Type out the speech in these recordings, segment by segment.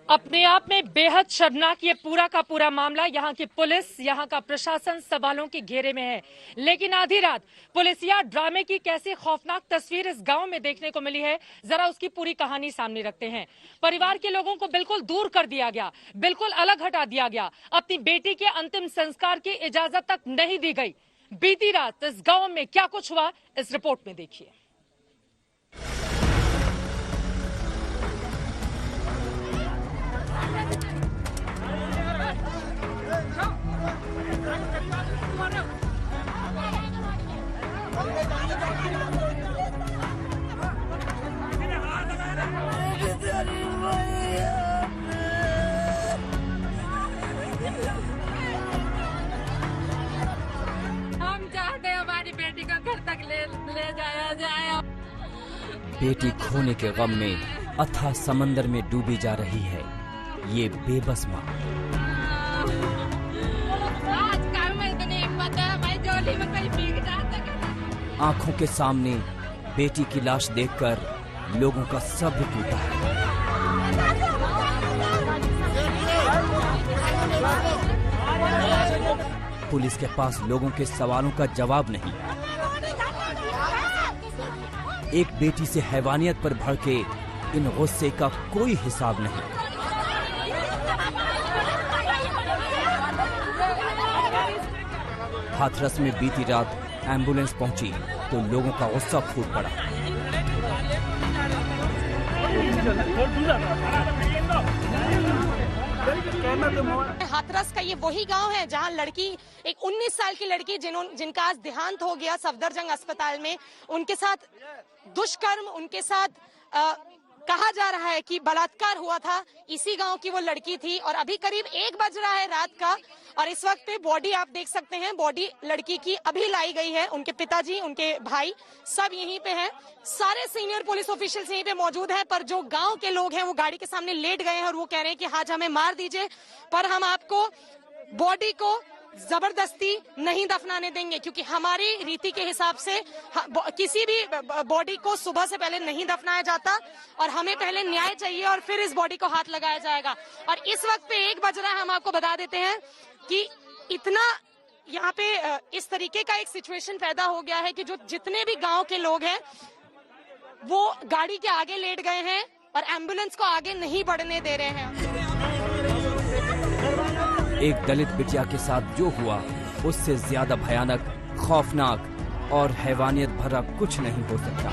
अपने आप में बेहद शर्मनाक ये पूरा का पूरा मामला। यहाँ की पुलिस, यहाँ का प्रशासन सवालों के घेरे में है। लेकिन आधी रात पुलिसिया ड्रामे की कैसी खौफनाक तस्वीर इस गांव में देखने को मिली है, जरा उसकी पूरी कहानी सामने रखते हैं। परिवार के लोगों को बिल्कुल दूर कर दिया गया, बिल्कुल अलग हटा दिया गया। अपनी बेटी के अंतिम संस्कार की इजाजत तक नहीं दी गई। बीती रात इस गाँव में क्या कुछ हुआ, इस रिपोर्ट में देखिए। हम चाहते हैं हमारी बेटी को घर तक ले जाया जाए। बेटी खोने के गम में अथाह समंदर में डूबी जा रही है ये बेबस माँ। आज कल में इतनी हिम्मत है, हमारी झोली में कहीं भीग जाता है। आंखों के सामने बेटी की लाश देखकर लोगों का सब्र टूटा है। पुलिस के पास लोगों के सवालों का जवाब नहीं। एक बेटी से हैवानियत पर भड़के इन गुस्से का कोई हिसाब नहीं। हाथरस में बीती रात एम्बुलेंस पहुंची तो लोगों का गुस्सा फूट पड़ा। हाथरस का ये वही गांव है जहां लड़की, एक 19 साल की लड़की जिनका आज देहांत हो गया सफदरजंग अस्पताल में, उनके साथ दुष्कर्म, उनके साथ कहा जा रहा है कि बलात्कार हुआ था। इसी गांव की वो लड़की थी और अभी करीब 1 बज रहा है रात का और इस वक्त पे बॉडी आप देख सकते हैं, बॉडी लड़की की अभी लाई गई है। उनके पिताजी, उनके भाई सब यहीं पे हैं, सारे सीनियर पुलिस ऑफिशियल्स यहीं पे मौजूद हैं। पर जो गांव के लोग हैं वो गाड़ी के सामने लेट गए हैं और वो कह रहे हैं कि आज हमें मार दीजिए पर हम आपको बॉडी को जबरदस्ती नहीं दफनाने देंगे, क्योंकि हमारी रीति के हिसाब से किसी भी बॉडी को सुबह से पहले नहीं दफनाया जाता और हमें पहले न्याय चाहिए और फिर इस बॉडी को हाथ लगाया जाएगा। और इस वक्त पे 1 बज रहा है। हम आपको बता देते हैं कि इतना यहाँ पे इस तरीके का एक सिचुएशन पैदा हो गया है कि जो जितने भी गांव के लोग हैं वो गाड़ी के आगे लेट गए हैं और एम्बुलेंस को आगे नहीं बढ़ने दे रहे हैं। एक दलित बिटिया के साथ जो हुआ उससे ज्यादा भयानक, खौफनाक और हैवानियत भरा कुछ नहीं हो सकता।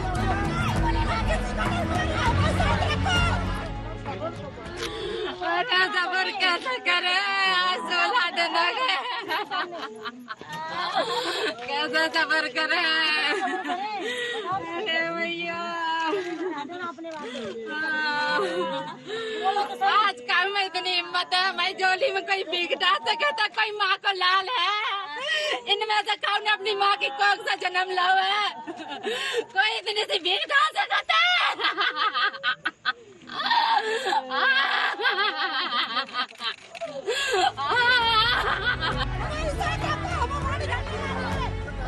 सबर कैसे करे, आज 16 दिन हो गए, कैसे सबर करे भैया। आज कल में इतनी हिम्मत है, हमारी झोली में कोई भीग जाता कहता कोई माँ को लाल है। इनमें से कौन अपनी माँ की कोख से जन्म लो है, कोई इतनी सी भीग जा सकता है।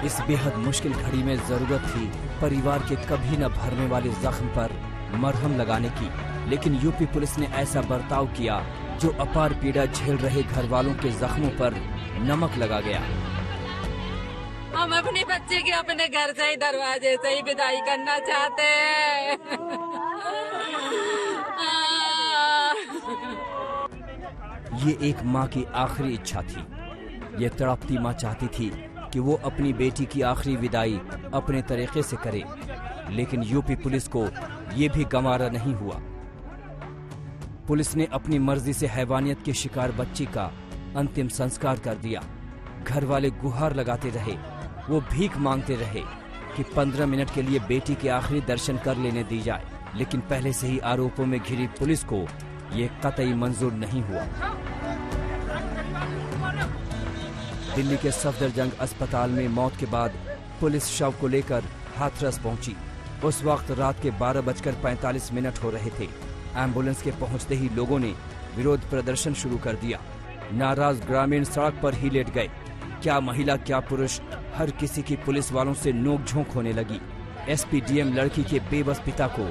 इस बेहद मुश्किल घड़ी में जरूरत थी परिवार के कभी न भरने वाले जख्म पर मरहम लगाने की, लेकिन यूपी पुलिस ने ऐसा बर्ताव किया जो अपार पीड़ा झेल रहे घर वालों के जख्मों पर नमक लगा गया। हम अपनी बच्ची की अपने घर से ही, दरवाजे से ही विदाई करना चाहते हैं। ये एक माँ की आखिरी इच्छा थी। ये तड़पती माँ चाहती थी कि वो अपनी बेटी की आखिरी विदाई अपने तरीके से करे, लेकिन यूपी पुलिस को ये भी गंवारा नहीं हुआ। पुलिस ने अपनी मर्जी से हैवानियत के शिकार बच्ची का अंतिम संस्कार कर दिया। घर वाले गुहार लगाते रहे, वो भीख मांगते रहे कि 15 मिनट के लिए बेटी के आखिरी दर्शन कर लेने दी जाए, लेकिन पहले से ही आरोपों में घिरी पुलिस को ये कतई मंजूर नहीं हुआ। दिल्ली के सफदरजंग अस्पताल में मौत के बाद पुलिस शव को लेकर हाथरस पहुंची। उस वक्त रात के 12:45 हो रहे थे। एम्बुलेंस के पहुंचते ही लोगों ने विरोध प्रदर्शन शुरू कर दिया। नाराज ग्रामीण सड़क पर ही लेट गए। क्या महिला क्या पुरुष, हर किसी की पुलिस वालों से नोक-झोंक होने लगी। एसपी डीएम लड़की के बेबस पिता को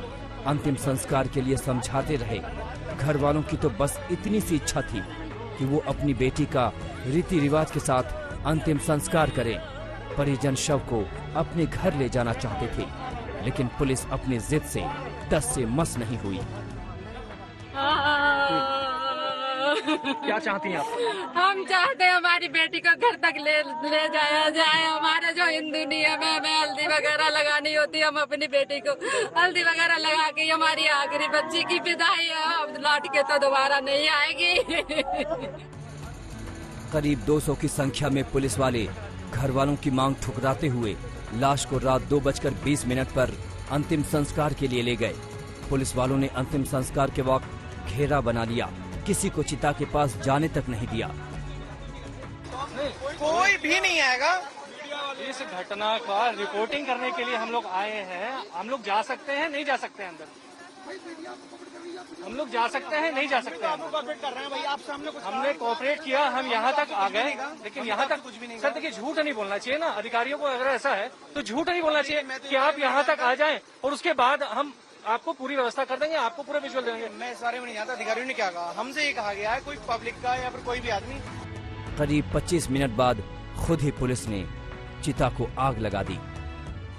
अंतिम संस्कार के लिए समझाते रहे घर वालों की तो बस इतनी सी इच्छा थी कि वो अपनी बेटी का रीति रिवाज के साथ अंतिम संस्कार करें। परिजन शव को अपने घर ले जाना चाहते थे, लेकिन पुलिस अपनी जिद से टस से मस नहीं हुई। क्या चाहती हैं आप? हम चाहते हैं हमारी बेटी को घर तक ले जाया जाए। हमारा जो हिंदू नियम है, हमें हल्दी वगैरह लगानी होती है, हम अपनी बेटी को हल्दी वगैरह लगा के हमारी आखिरी बच्ची की विदाई है। अब लौट के तो दोबारा नहीं आएगी। करीब 200 की संख्या में पुलिस वाले घर वालों की मांग ठुकराते हुए लाश को रात 2:20 पर अंतिम संस्कार के लिए ले गए। पुलिस वालों ने अंतिम संस्कार के वक्त घेरा बना लिया, किसी को चिता के पास जाने तक नहीं दिया। कोई भी नहीं आएगा। इस घटना का रिपोर्टिंग करने के लिए हम लोग आए हैं। हम लोग जा सकते हैं, नहीं जा सकते हैं अंदर? हम लोग जा सकते हैं, नहीं जा सकते हैं? कोऑपरेट कर रहे हैं भाई, आपसे हमने कोऑपरेट किया, हम यहाँ तक आ गए, लेकिन यहाँ तक कुछ भी नहीं। सर देखिए, झूठ नहीं बोलना चाहिए ना अधिकारियों को। अगर ऐसा है तो झूठ नहीं बोलना चाहिए कि आप यहाँ तक आ जाएं और उसके बाद हम आपको पूरी व्यवस्था कर देंगे, आपको पूरा विजुअल देंगे। मैं इस बारे में नहीं जानता, अधिकारियों ने क्या कहा, हमसे ये कहा गया है कोई पब्लिक का या फिर कोई भी आदमी। करीब 25 मिनट बाद खुद ही पुलिस ने चिता को आग लगा दी।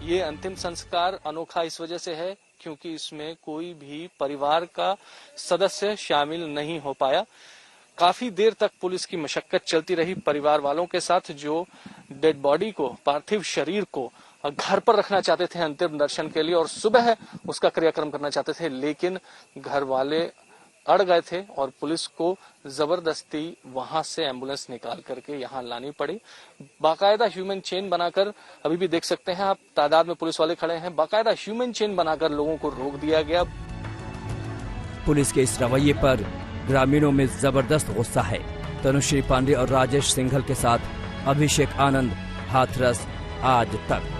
ये अंतिम संस्कार अनोखा इस वजह से है क्योंकि इसमें कोई भी परिवार का सदस्य शामिल नहीं हो पाया। काफी देर तक पुलिस की मशक्कत चलती रही परिवार वालों के साथ, जो डेड बॉडी को, पार्थिव शरीर को घर पर रखना चाहते थे अंतिम दर्शन के लिए और सुबह उसका क्रियाक्रम करना चाहते थे, लेकिन घर वाले अड़ गए थे और पुलिस को जबरदस्ती वहां से एम्बुलेंस निकाल करके यहाँ लानी पड़ी। बाकायदा ह्यूमन चेन बनाकर, अभी भी देख सकते हैं आप, तादाद में पुलिस वाले खड़े हैं, बाकायदा ह्यूमन चेन बनाकर लोगों को रोक दिया गया। पुलिस के इस रवैये पर ग्रामीणों में जबरदस्त गुस्सा है। तनुश्री पांडे और राजेश सिंघल के साथ अभिषेक आनंद, हाथरस आज तक।